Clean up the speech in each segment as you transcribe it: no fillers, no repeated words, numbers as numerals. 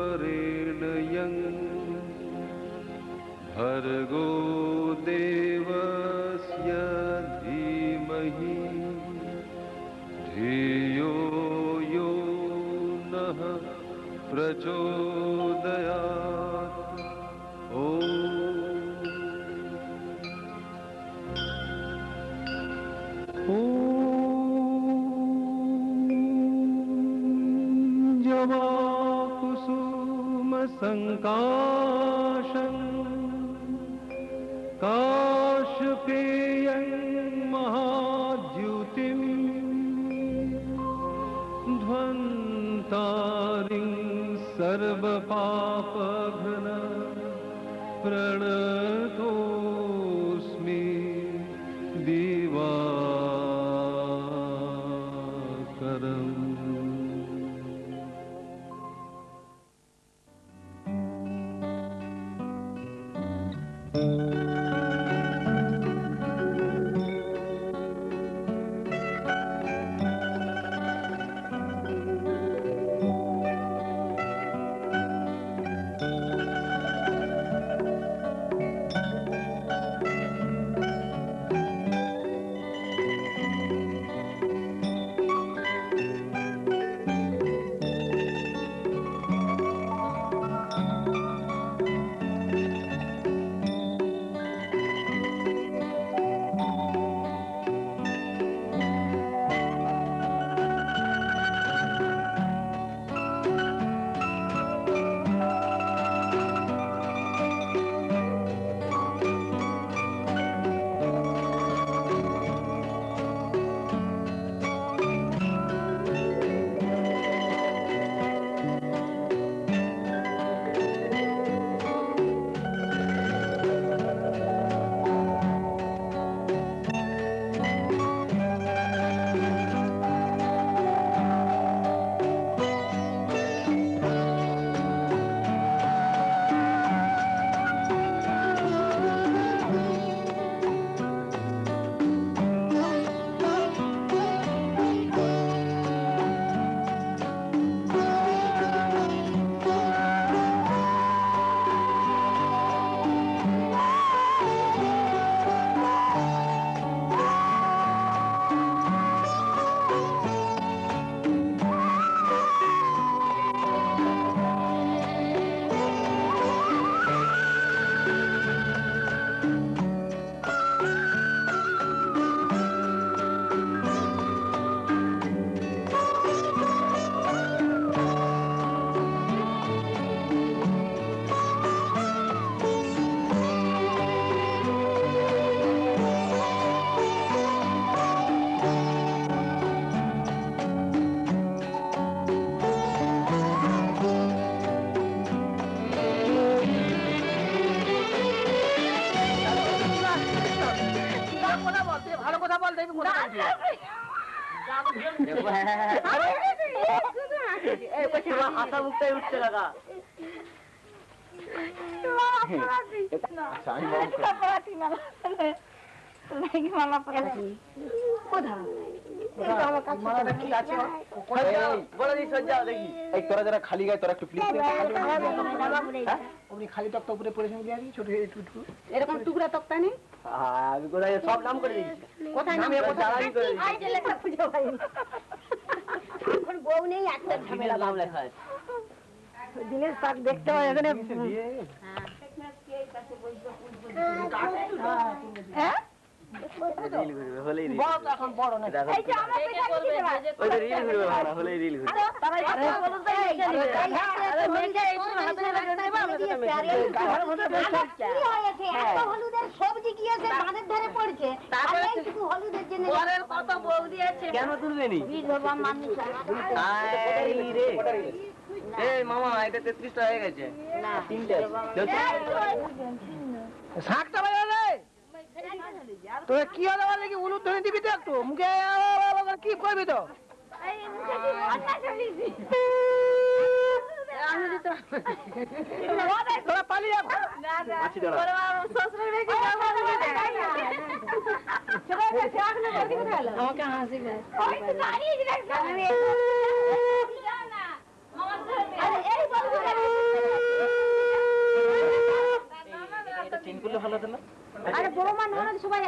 तत्सवितुर्वरेण्यं भर्गो देवस्य धीमहि धियो यो नः प्रचोदयात्। जवाकुसुमसङ्काशं काशपेयं महाद्युतिं ध्वन्तारिं सर्वपापघ्न प्रणतोऽस्मि दिवाकरम्। তোরা খালি গায়ে তোরা একটু প্লিজ খালি তক্তা উপরে পড়েছে ছোট এরকম টুকরা তক্তা নেই সব নাম করে দিয়েছি কোথায় নাম এখন বউ নেই একটা ঝামেলা নাম লেখা আছে দিনের পাক দেখতে হয় এখানে হ্যাঁ এখন বড় না সবজি গিয়েছে ধানের ধারে পড়ছে হলুদের জন্য কেন তুলবেনি মামা এটা 33 টাকা হয়ে গেছে শাকটা বাজারে তোরা কি হলো বলে কি উলুদ ধরে দিবি তো একটু মুখে কি করবি তো তোরা পালিয়ে আমাকে হাসি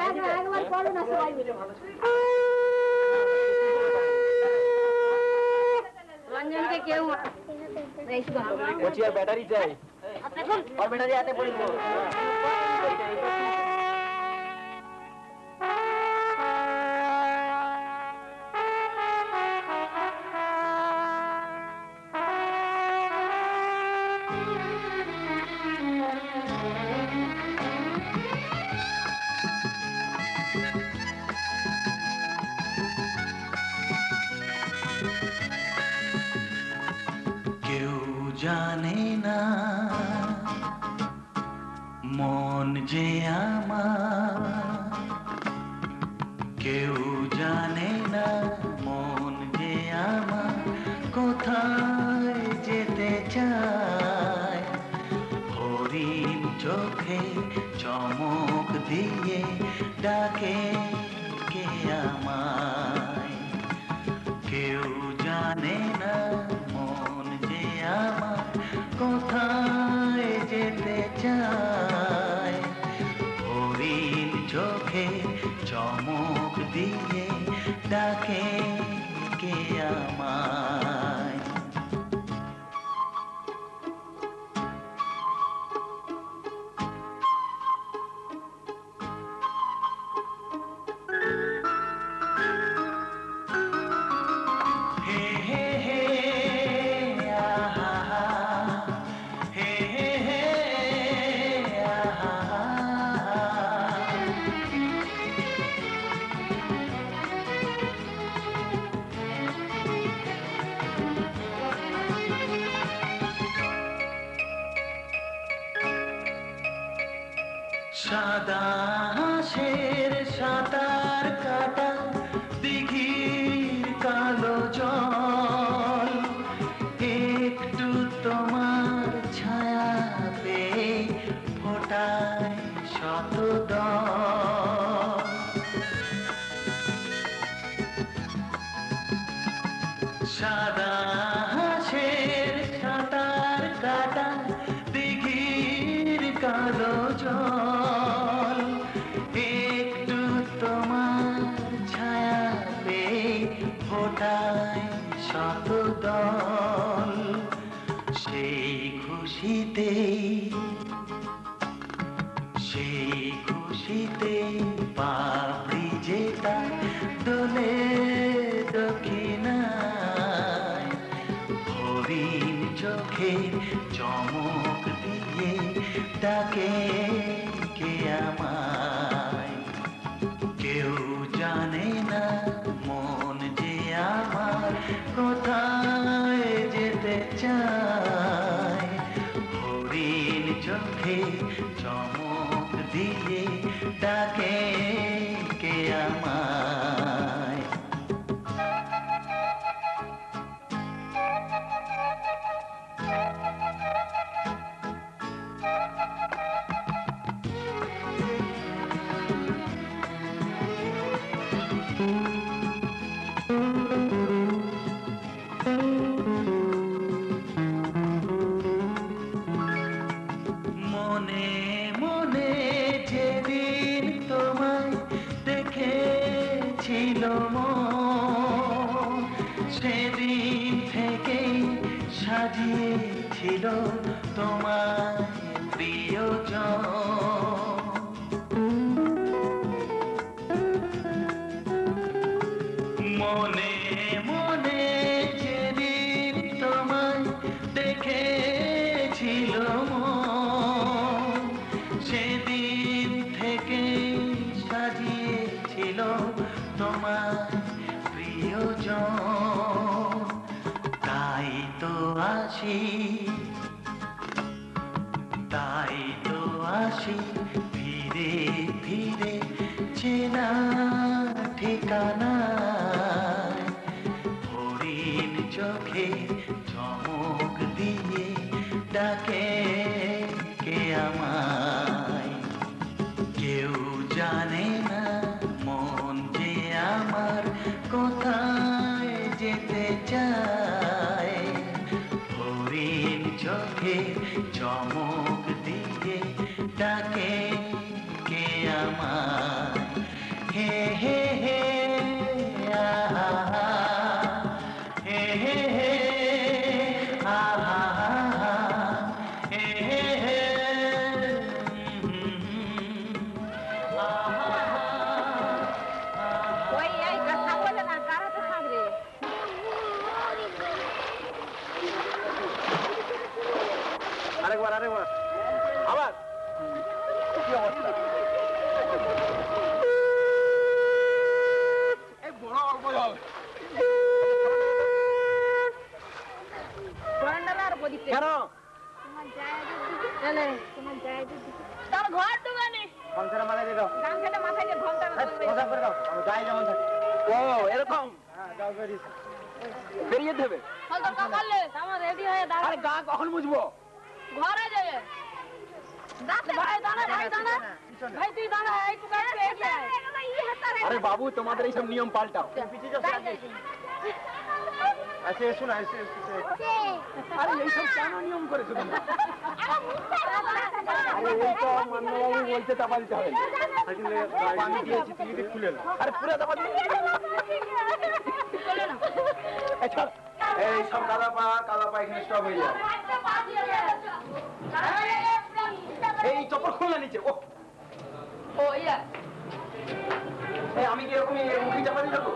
একবার পড়ো না সবাই মিলে। রঞ্জনকে কেউ ব্যাটারি চাই আর ব্যাটারি হাতে পড়ে জানে না মন যে আমার, কেউ জানে না মন যে আমার কোথায় যেতে চায়। হরিণ চোখে চমক দিয়ে ডাকে কে আমায়, কেউ জানে না মন যে আমার কোথায় যেতে চায়। হরিণ চোখে চমক দিয়ে ডাকে কে আমায়। সাদা হাঁসের সাঁতার কাটা দিঘির কালো জল, একটু তোমার ছায়া পেয়ে ফোটায় শত দল। সাদা হাঁসের সাঁতার কাটা দিঘির কালো জল, একটু তোমার ছায়া পেয়ে ফোটায় শত দল। সেই খুশিতে পাপড়ি যেটা দোলে দক্ষিণায়। হরিণ চোখে চমক দিয়ে ডাকে কে আমায়, কেউ জানে না মন যে আমার কোথায় যেতে চায়। হরিণ চোখে চমক দিয়ে ডাকে কে আমায়। মনে মনে যেদিন তোমায় দেখেছিল মন, সেদিন থেকে সাজিয়েছিল তোমায় প্রিয়জন। মনে মনে যেদিন তোমায় দেখেছিল মন, সেদিন থেকে সাজিয়েছিল তোমায় প্রিয়জন। তাই তো আসি ফিরে ফিরে চেনা ঠিকানায়। হরিণ চোখে চমক দিয়ে ডাকে কে আমায়, কেউ জানে না মন যে আমার কোথায় যেতে চায়। হরিণ চোখে চমক দিয়ে ডাকে কে আমায়। হে হে হে আহা হে হে হে আহা হে হে হে ওই এই কথা বলে না কারাতে থাকবে আরেকবার আবার কি অবস্থা এই বড় অল্প জল বরান্ডার বদিতে কেন তোমার জায়গার দিকে চলে তোমার জায়গার দিকে তার ঘর ঢুকানি সংসারে মাথায় দিয়ে দাও গান খেতে মাথায় দিয়ে ঘন্টা কথা করে দাও আমি যাই যেমন থাকি ও এরকম হ্যাঁ যাও বেরিয়ে দেবে ফল তো কামালে আমার রেডি হয়ে দাঁড়া আরে গা কখন বুঝবো ঘরে যাবে ভাই দাঁড়া ভাই তুই দাঁড়া এই টুকা এগিয়ে আরে বাবু তোমাদের এইসব নিয়ম পাল্টাও আচ্ছা শোনা আরে এইসব কেন নিয়ম করেছো তুমি আরে এই তো মান্নাবাবু বলছে চাপা দিতে হবে পানি দিয়েছি তুমি কি খুলে নাও আরে পুরো চাপা দিয়ে এই সব কাদা পা এখানে স্টপ হয়ে যাবে এই চপ্পল খুলে নিচে ও ইয়া এই আমি কি এরকম মুখে চাপা দিয়ে যাবো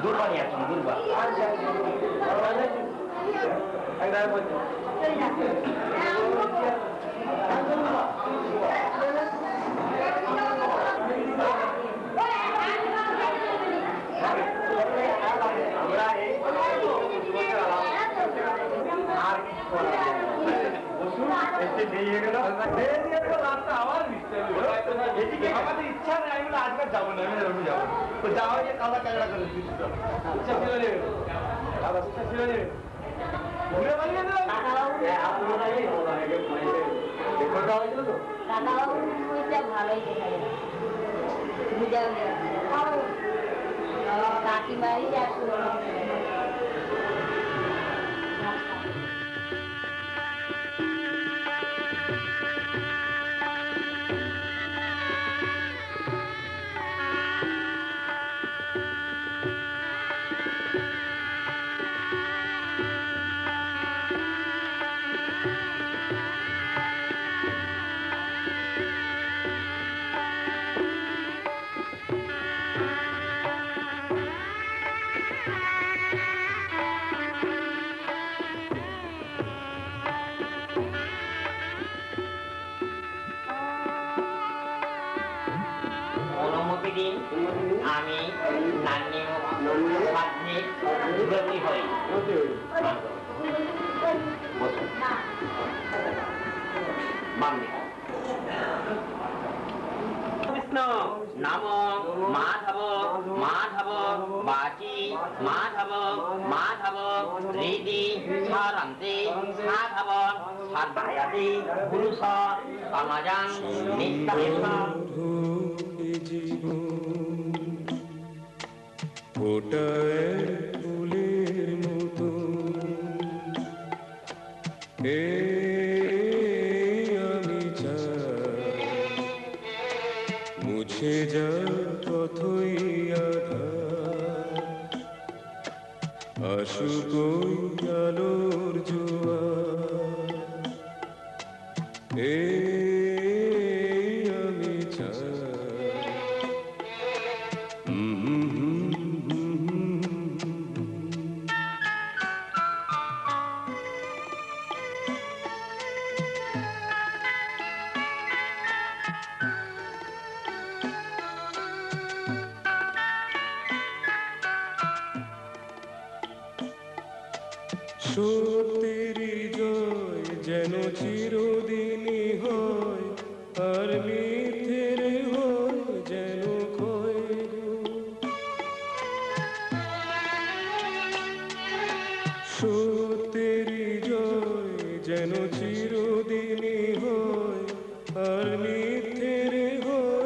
দুর্বা নিয়ে আসুন দুর্বা ইচ্ছা নেই আমি আজকে যাবো না আমি রবি যাবো তো যাওয়া গিয়ে কাদা কাজড়া করে ইচ্ছা ছিল নেবে কাদা ইচ্ছা ছিল নেবে ঘুরে বানিয়ে দেবে ভালোই কাকিমারি আমি নান্নি পাত্নী ব্রতী হই কৃষ্ণ নাম মাধব মাধব বাচি মাধব মাধব হৃদি সারান্তে সাধব সাধায়াতি পুরুষ সমাজান নিত্য ওটায় ফুলের মতো আমি চাই মুছে যা পথই আধার আসুক আলোর জোয়ার আমি চাই সত্যের জয় যেন চিরদিনই হয় আর মিথ্যের হয় যেন ক্ষয় সত্যের জয় যেন চিরদিনই হয় আর মিথ্যের হয়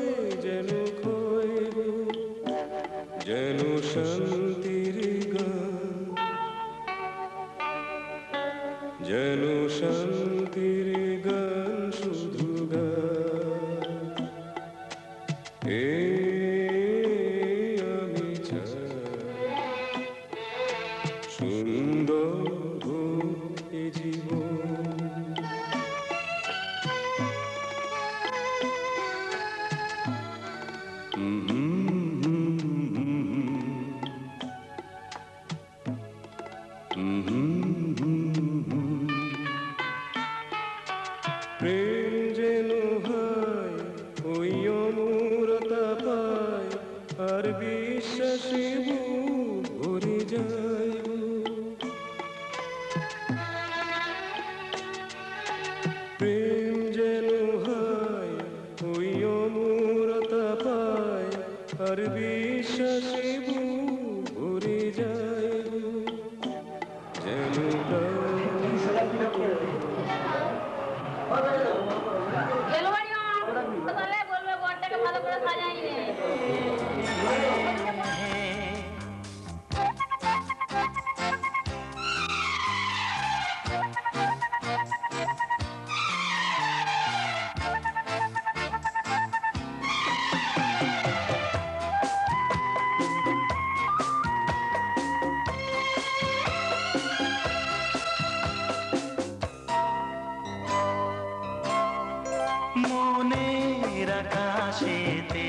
সুন্দর এ জীবন। প্রেম যেন হয় ওই অমরতা পায়, আর বিশ্বাসে বুক ভরে যায়। প্রেম যেন হয় ওই অমরতা পায়, আর বিশ্বাসে বুক ভরে যায়। যেন এলো বাড়ি তাহলে বলবে ঘরটাকে ভালো করে সাজাইনি রে। মনের আকাশেতে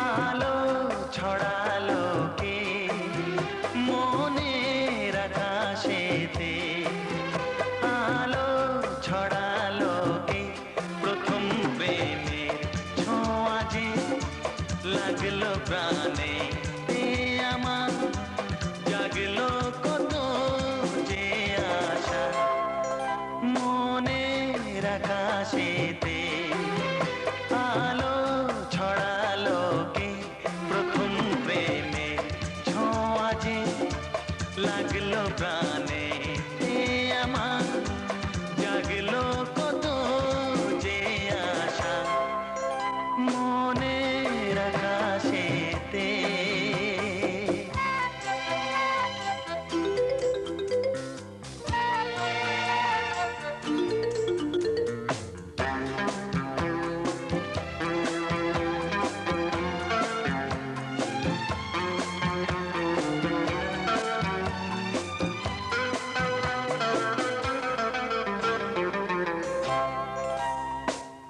আলো ছড়ালো কে, মনের আকাশেতে আলো ছড়ালো কে, প্রথম প্রেমের ছোঁয়া যে লাগলো প্রাণে আমার, জাগলো কত যে আশা। মনের আকাশেতে আলো ছড়ালো কে, প্রথম প্রেমে ছোঁয়া যে লাগলো প্রাণে আমার, জাগলো কত যে আশা। মনের আকাশেতে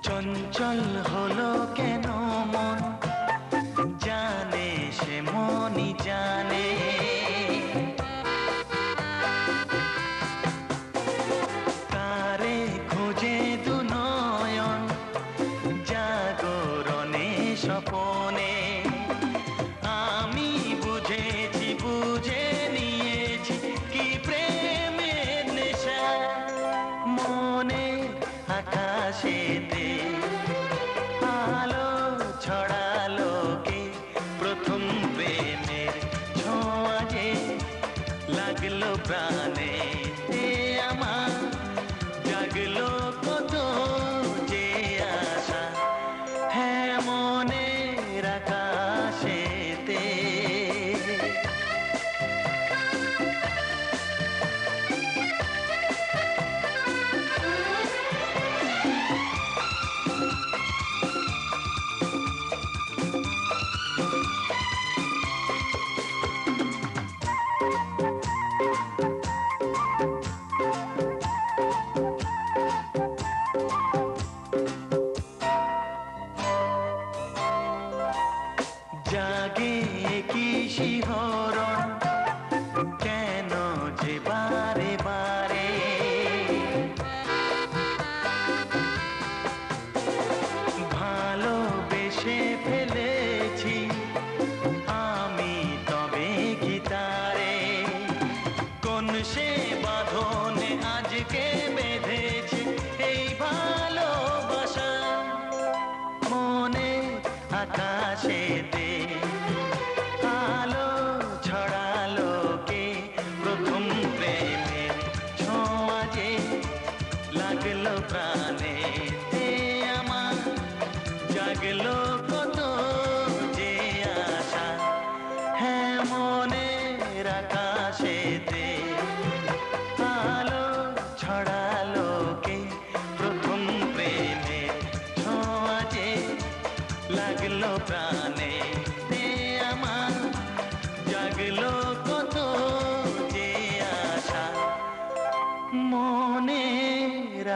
চঞ্চল হলো কেন মন, জানে সে মনই জানে। তারে খোঁজে দু নয়ন, জাগরণে স্বপনে। আমি বুঝেছি বুঝে নিয়েছি কি প্রেমের নেশা। মনের আকাশেতে আলো ছড়ালো কে, প্রথম প্রেমের ছোঁয়া যে লাগলো প্রাণে আমার, জাগলো কত যে আশা। হ্যাঁ মনের আকাশেতে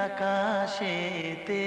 আকাশেতে।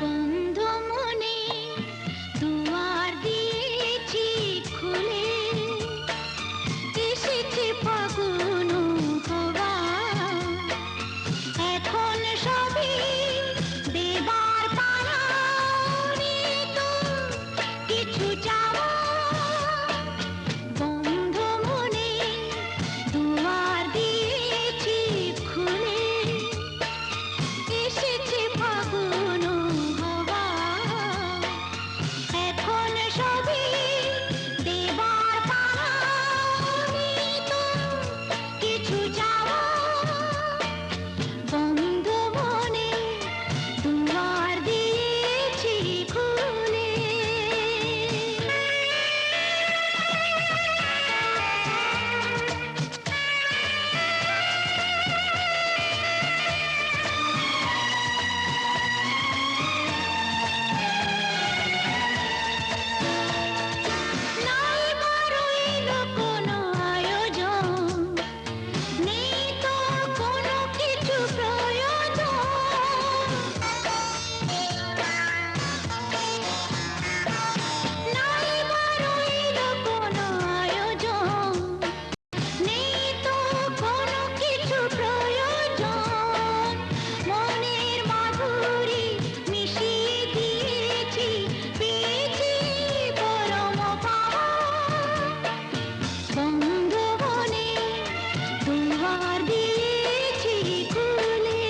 বন্ধু মনে দুয়ার দিয়েছি খুলে, এসেছে ফাগুন হওয়া, এখন সবই দেবার পালা, তো কিছু চাওয়া। বন্ধু মনে দুয়ার দিয়েছি খুলে, এসেছে ফাগুন হওয়া, এখন সবই দেবার পালা, তো কিছু চাওয়া। বন্ধু মনে দুয়ার দিয়েছি খুলে। নাই রইল কোনো আয়োজন, নেই তো কোনো কিছু প্রয়োজন। নাই রইল কোনো আয়োজন, নেই তো কোনো কিছু প্রয়োজন। মনের মাধুরী মিশিয়ে দিয়েছি, পেয়েছি পরম পাওয়া। বন্ধু মনে দুয়ার দিয়েছি খুলে।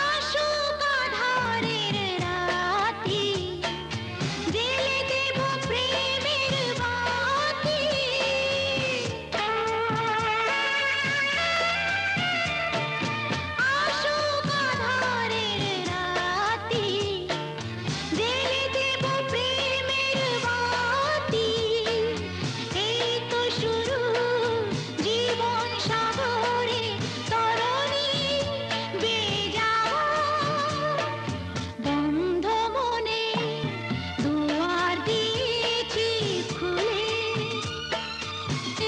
আসুক আধারের রাতি, জেলে দেব প্রেমের বাতি। আসুক আধারের রাতি, জেলে দেব প্রেমের বাতি। এই তো শুরু জীবন সাগরে তরণী বেয়ে যাওয়া। বন্ধু মনে দুয়ার দিয়েছি খুলে,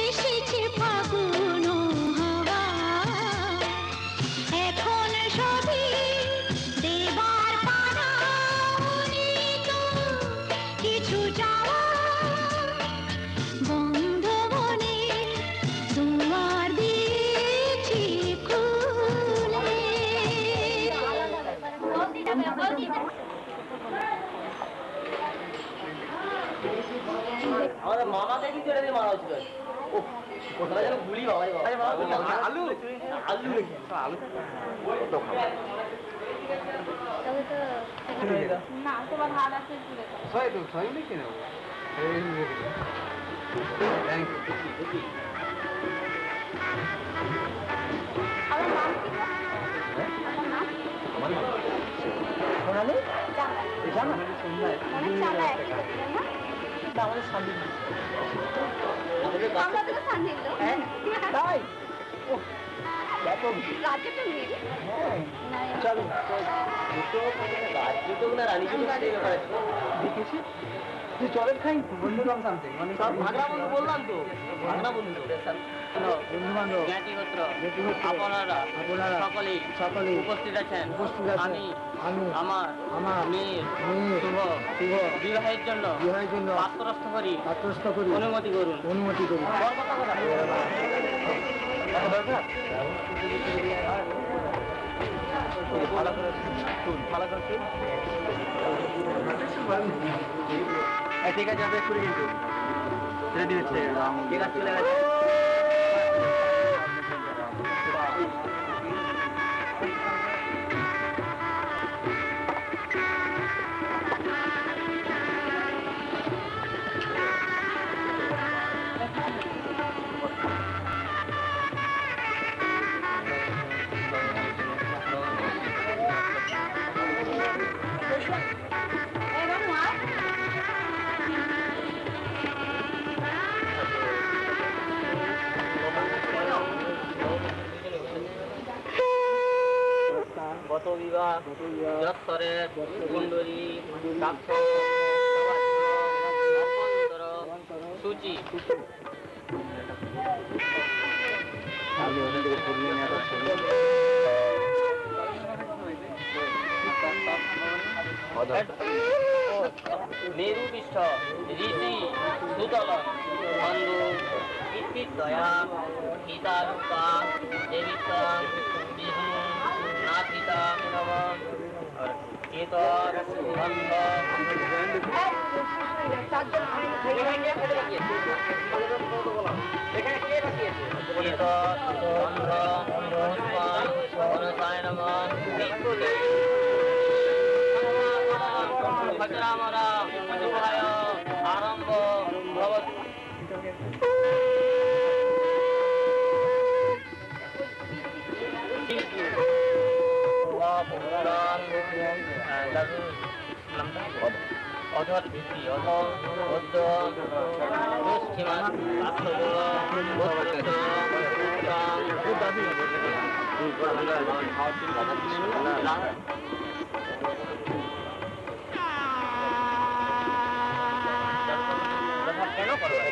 এসেছে ফাগুন হওয়া, এখন সবই দেবার পালা, তো কিছু চাওয়া। বন্ধু মনে দুয়ার দিয়েছি খুলে। আমাদের মামাকে কিন্তু এটা দিয়ে মারা হচ্ছিল। ওটা যেন গুলি বাবা আলু আলু আলু না তোমার হাত আছে তুলে দাও। আমার নাম কি গো? আমার নাম সোনালি জানা সোনালি অনেক চালা একই করছিল না? আমাদের সামনে আমরা তো সান্দিল তাই ও দেখো রাজ্যটা মেয়ে না চলো দেখেছি তুই চলেন খাই বন্ধু রং সামথিং মানে সব ভাগরা বন্ধু বললাম তো ভাগরা বন্ধু বন্ধু বান্ধব জ্ঞাতিগোত্র জ্ঞাতিগোত্র, আপনারা আপনারা সকলেই সকলেই উপস্থিত আছেন উপস্থিত আছেন। আমি আমি আমার আমার মেয়ের মেয়ের শুভ শুভ বিবাহের জন্য বিবাহের জন্য পাত্রস্থ করি আত্মস্থ করি অনুমতি করুন অনুমতি করি বড় কথা কথা দরকার ভালো করে শুন ভালো করে শুন ঠিক আছে আমি একটু কিন্তু রেডি হচ্ছে ঠিক আছে চলে গেছে কত বিবাহ যৎসরের কুণ্ডলী সূচি মেরু পৃষ্ঠ ঋষি সুতলন বন্ধু দয়া গীতা রূপা দেবিতা বিষ্ণু নাথিতা কেতর বন্ধ আরম্ভ অধর ভিত্তি অধ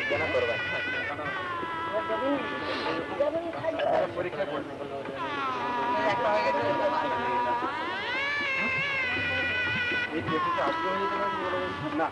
কেন করবে পরীক্ষা করবে না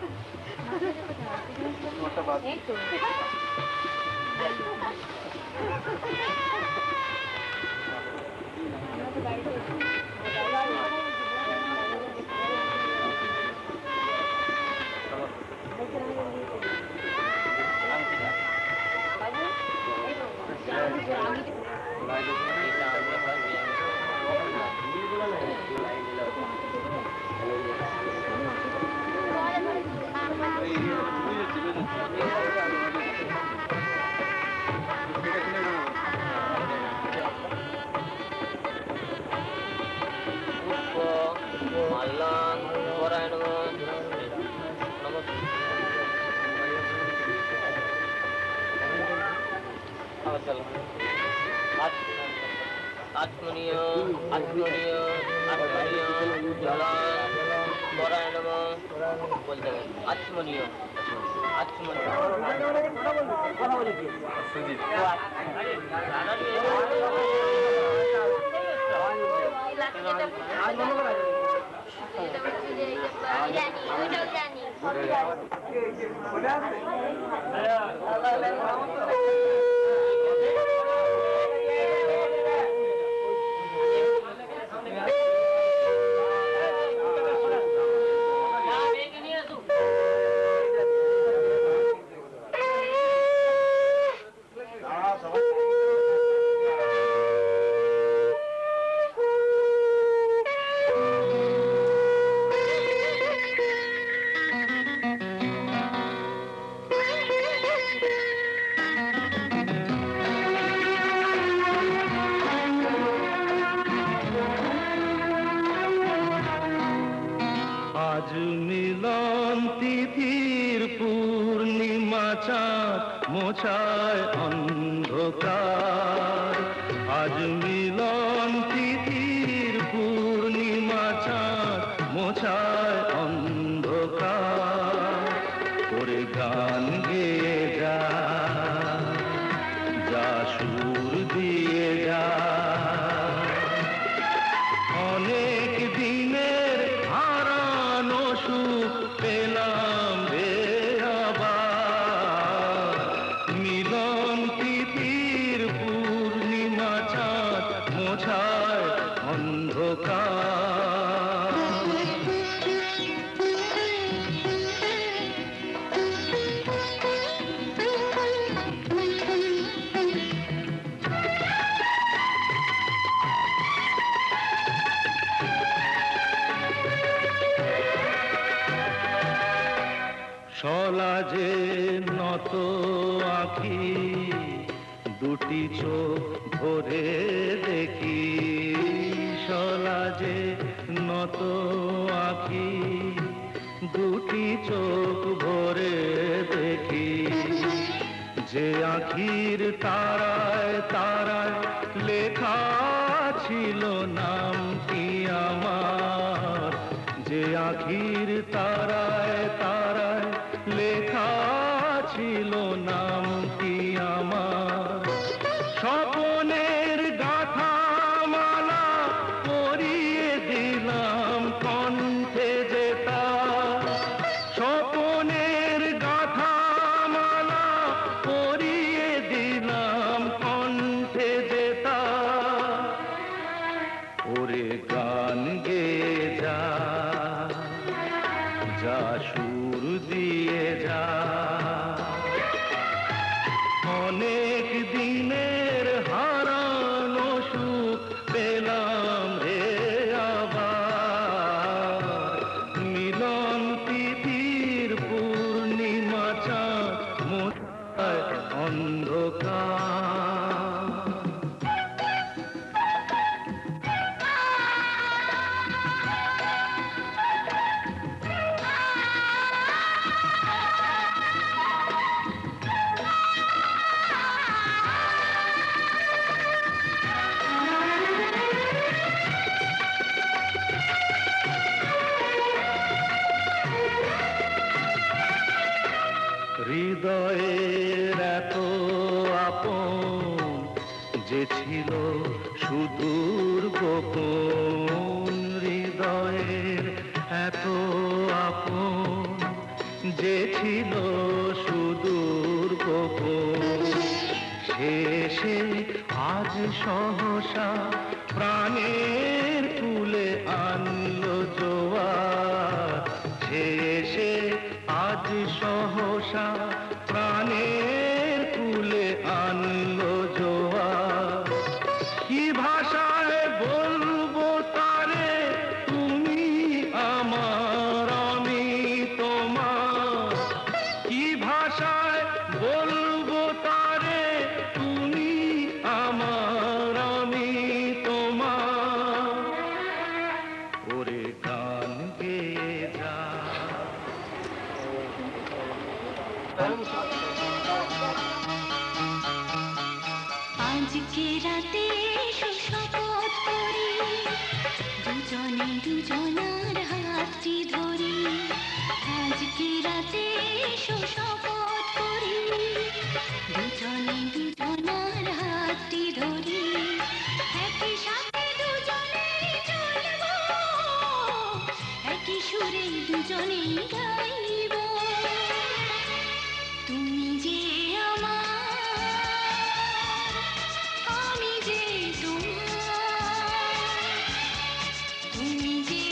আত্মনীয় আত্মনীয় আত্মনীয় জলান পরায়ণম বলতে হবে আত্মনীয় আত্মনীয় আজ মিলন তিথির পূর্ণিমা চাঁদ মোছায় অন্ধকার আজ মিলন তিথির পূর্ণিমা চাঁদ মোছায় অন্ধকার করে গান গেয়ে যা যা সুর দিয়ে যা অনেক দিনের হারানো সুখ পেলাম রে আবার মিলন তিথির পূর্ণিমা চাঁদ মোছায় অন্ধকার সলাজে নত আঁখি দুটি চোখ ভরে দেখি সলাজে নত আঁখি দুটি চোখ ভরে দেখি যে আঁখির তারায় তারায় লেখা ছিল নামটি আমার যে ছিল সুদূর গোপন হৃদয়ের এত আপন, যে ছিল সুদূর গোপন, শেষে আজ সহসা প্রাণের কুলে আনলো জোয়ার, শেষে আজ সহসা প্রাণের কুলে আনলো জোয়ার। কি ভাষায় বলবো তারে তুমি আমার আমি তোমার, কি ভাষায় বলবো তারে তুমি আমার আমি তোমার। ওরে গান গেয়ে যা। আজকে রাতে শপথ করি, দুজনে দুজনার হাতটি ধরি। আজকে রাতে শপথ করি, দুজনে দুজনার হাতটি ধরি। একই সাথে দুজনে চলবো, একই সুরে দুজনে গাইব। তুমি যে আমার, আমি যে তোমার। তুমি যে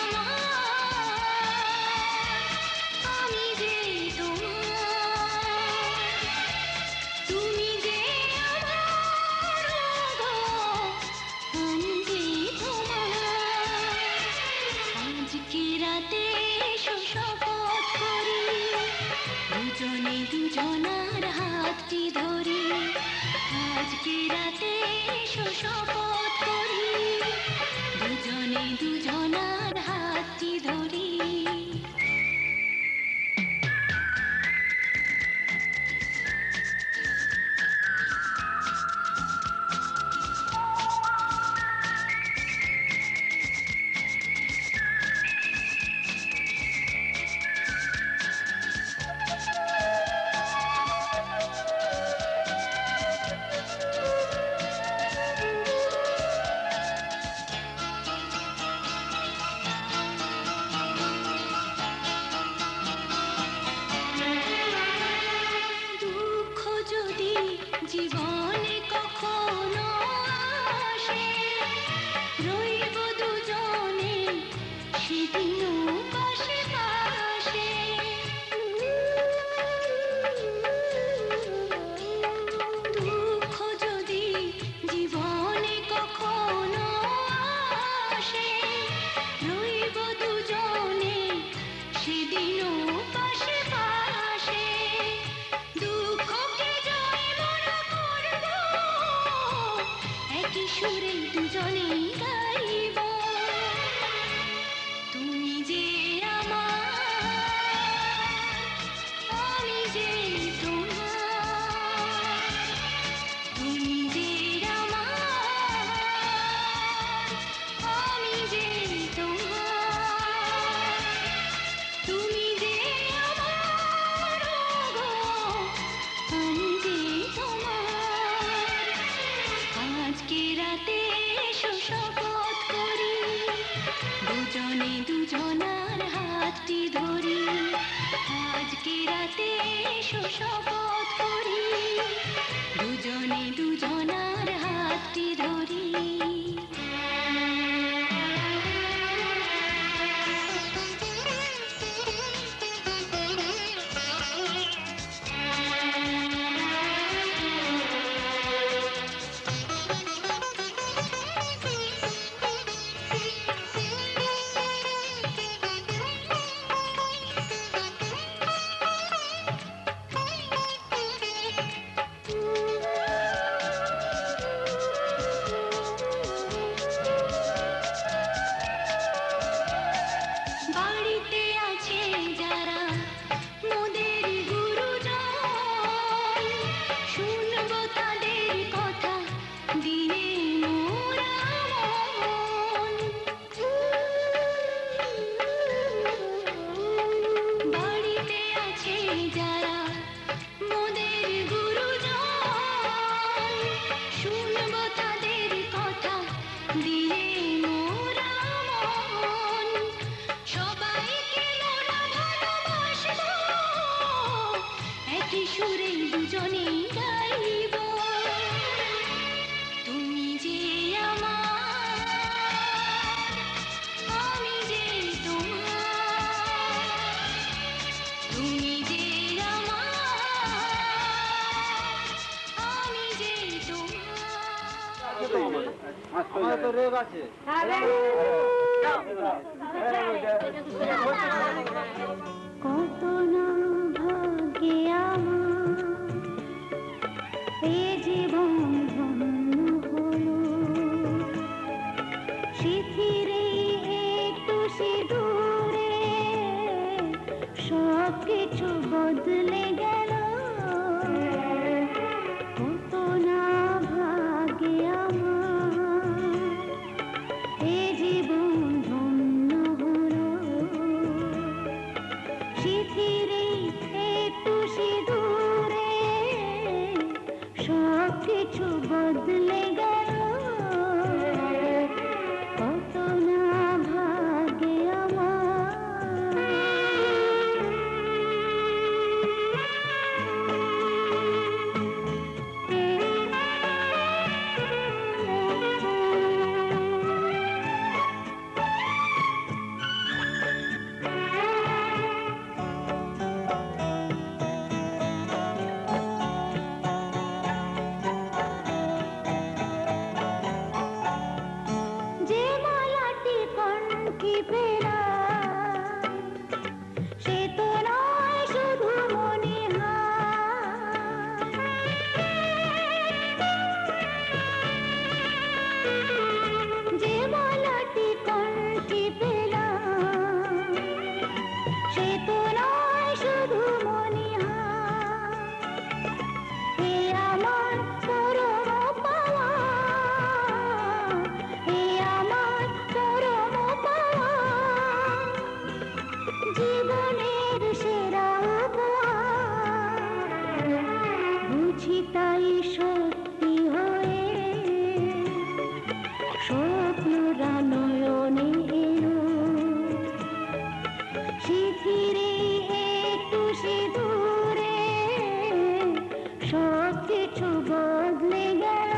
আমার, আমি যে তোমার। তুমি যে আমার, গো আমি যে তোমার। আজকে রাতে শপথ করি, দুজনে দুজনার হাতটি ধরি। আজকে রাতে শপথ করি, দুজনে দুজনার হাতটি ধরি। দুঃখ যদি জীবনে কখনো আসে, রইব দুজনে সেদিনও পাশে পাশে। দুঃখ যদি জীবনে কখনো আসে, রইব দুজনে সেদিনও পাশে পাশে। দুঃখকে জয় মনে করব, একই সুরে দুজনেই গাইব। তুমি যে আমার, আমি যে তোমার। তুমি যে আমার, আমি যে তোমার। তুমি যে আমার, গো আমি যে তোমার। আজকে রাতে শপথ করি, দুজনে দুজনার হাতটি ধরি। আজকে রাতে শপথ করি, দুজনে দুজনার হাতটি ধরি। আমার তো রেগ আছে। কত না ভাগ্যে আমার এ জীবন ধন্য হলো, শিথিরে একটু সিঁদুরে সব কিছু বদলে গেল। কত না ভাগ্যে আমার এ জীবন ধন্য হলো, শিথিরে একটু সিঁদুরে সব কিছু বদলে গেল। কত না ভাগ্যে যে মালাটি কণ্ঠে পেলাম সে তো নয় শুধু মনিহার। যে মালাটি কণ্ঠে পেলাম সে তো নয় শুধু মনিহার। এ আমার পরম পাওয়া, এ আমার পরম পাওয়া, জীবনের সেরা উপহার। বুঝি তাই সত্যি হয়ে স্বপ্নরা নয়নে এলো, শিথিরে একটু সিঁদুরে সব কিছু বদলে গেল।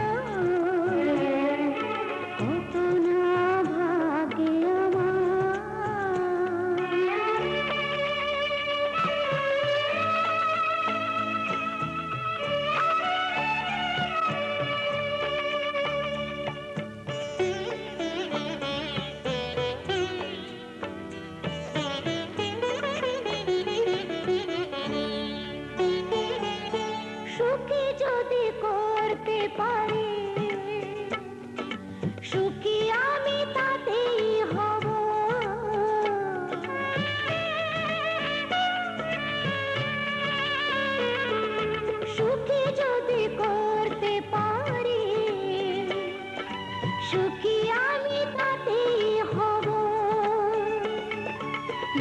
কত না ভাগ্যে সুখী যদি করতে পারি, সুখী আমি তাতেই হব। সুখী যদি করতে পারি, সুখী আমি তাতেই হব।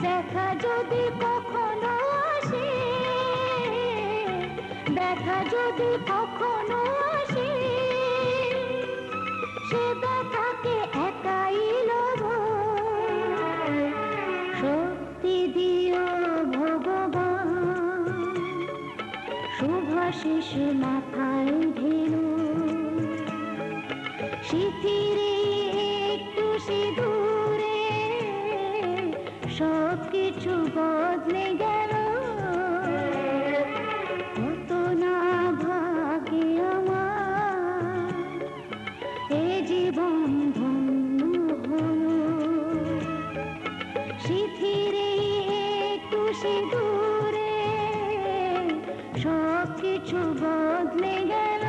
দেখা যদি কখনো আসে, দেখা যদি কখনো আসে, সে দেখাকে একাই লব। শক্তি দিও ভগবান, শুভাশিস মাথায় ঢেলো, শিথিরে একটু সিঁদুরে সব কিছু বদলে গেল। কত না ভাগ্যে আমার এ জীবন ধন্য হলো, শিথিরে একটু সিঁদুরে সব কিছু বদলে গেল।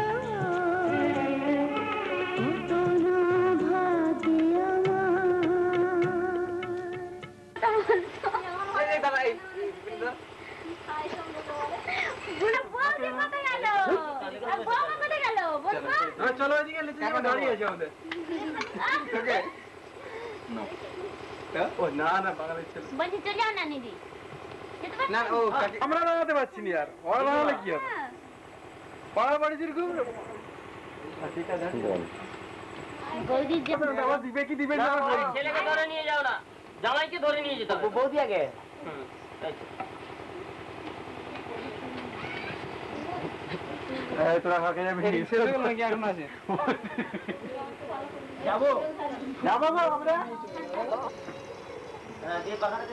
কত না ভাগ্যে আমার। চলো ওইদিকে দাঁড়িয়ে আছে আমাদের। ও না না বাঙালির ছেলে বলছি চলে যাও না দিদি। না ও আমরা বানাতে পারছি না আর ওরা বানালে কি হবে? পাড়া বাড়ি যেরকম ঠিক আছে বৌদির যে আবার দিবে কি দিবে না ছেলেকে ধরে নিয়ে যাও না, জামাইকে ধরে নিয়ে যেতে হবে। বৌদি আগে তোরা কাকে যাবি নাকি এখন আছে যাবো যাবো আমরা হ্যাঁ দিয়ে কথাটা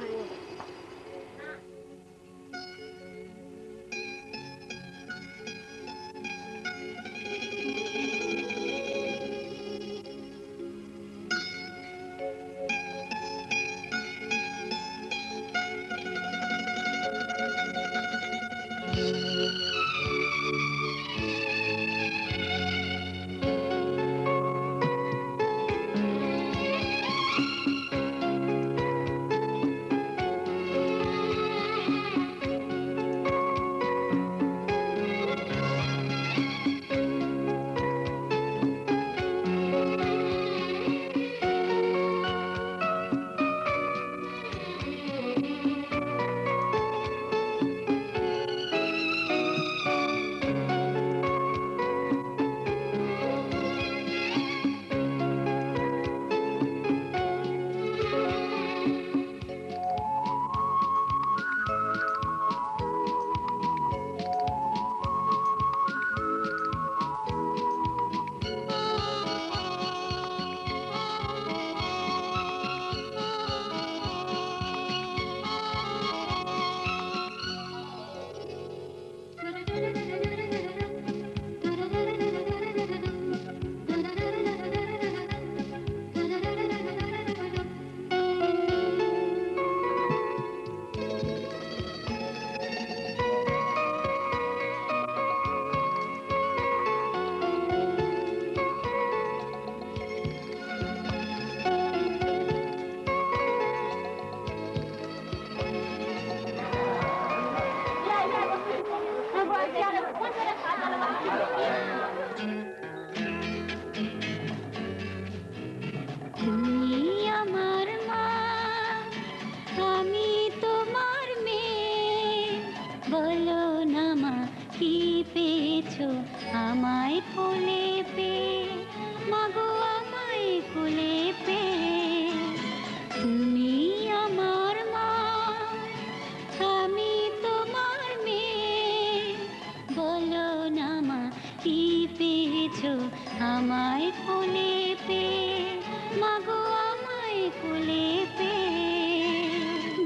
মাগো আমায় কোলে পেয়ে।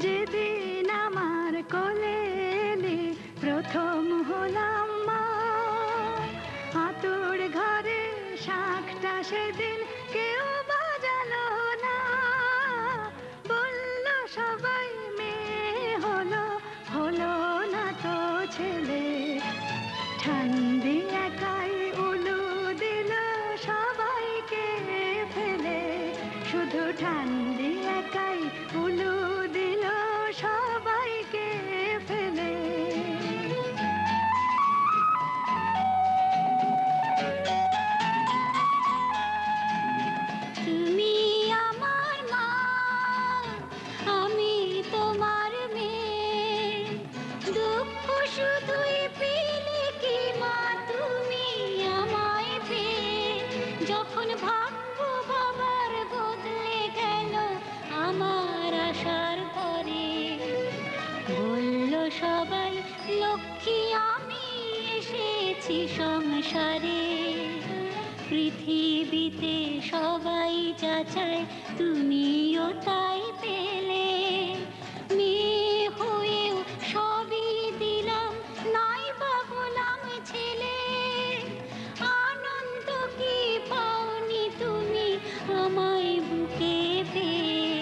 যেদিন আমার কোলে এলে প্রথম হলাম মা, আতুর ঘরে শাঁখটা সেদিন কেউ বাজালো না। বলল সবাই মেয়ে হলো, হলো না তো ছেলে। ঠান্ডি একাই উলু দিল সবাইকে ফেলে, শুধু ঠান্ডি একাই উলু দিল সবাইকে ফেলে। তুমি আমার মা, আমি তোমার মেয়ে। দুঃখ শুধুই পেলে কি মা তুমি আমায় পেয়ে। যখন ভাগ্য বাবার বদলে গেল আমার আশার পরে, বলল সবাই লক্ষ্মী আমি এসেছি সংসারে। পৃথিবীতে সবাই যা চায় তুমিও তাই পেলে। মেয়ে হয়েও সবই দিলাম, নাই বা হলাম ছেলে। আনন্দ কি পাওনি তুমি আমায় বুকে পেয়ে।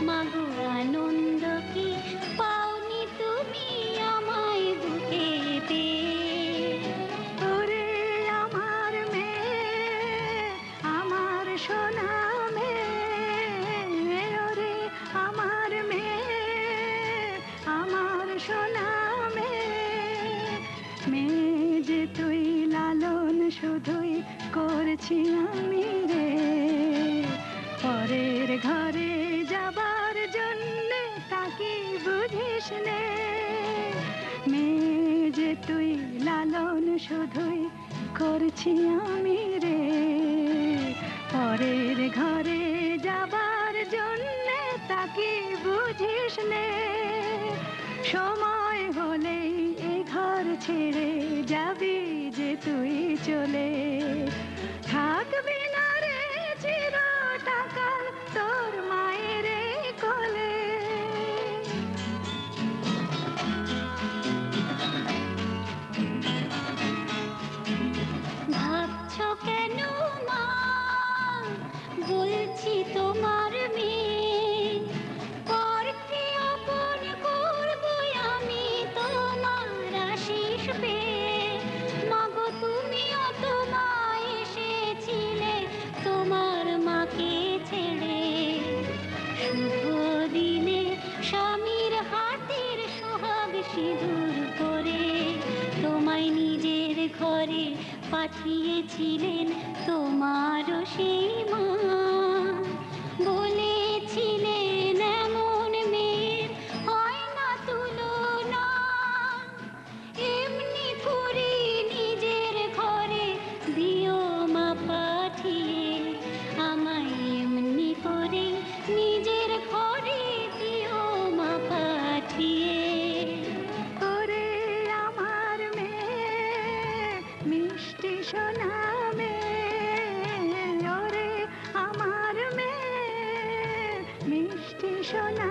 মাগো আনন্দ কি পাওনি তুমি আমায় বুকে পেয়ে। ওরে আমার মেয়ে, আমার সোনা মেয়ে। ওরে আমার মেয়ে, আমার সোনা মেয়ে। মেয়ে যে তুই লালন শুধুই করছি আমি রে। পরের ঘরে যাবার জন্যে তাকে বুঝিস নে। মেয়ে যে তুই লালন শুধুই করছি আমি রে। পরের ঘরে যাবার জন্যে তাকে বুঝিস নে। সময় হলেই এ ঘর ছেড়ে যাবি যে তুই চলে। থাকবি না রে চিরটাকাল তোর মায়ের কোলে। ভাবছো কেন মা, বলছি তোমার মেয়ে। পরকে আপন করবো আমি তোমার আশিস পেয়ে। মাগো তুমিও তো মা এসেছিলে তোমার মাকে ছেড়ে। শুভ দিনে স্বামীর হাতের সোহাগ সিঁদুর করে তোমায় নিজের ঘরে পাঠিয়েছিলেন তোমারও সেই মা। বলেছিলেন এমন মেয়ের হয় না তুলনা। এমনি করে নিজের ঘরে দিও মা পাঠিয়ে। আমায় এমনি করে নিজের ঘরে দিও মা পাঠিয়ে। ওরে আমার মেয়ে, মিষ্টি সোনা মেয়ে। ওরে আমার মেয়ে, মিষ্টি সোনা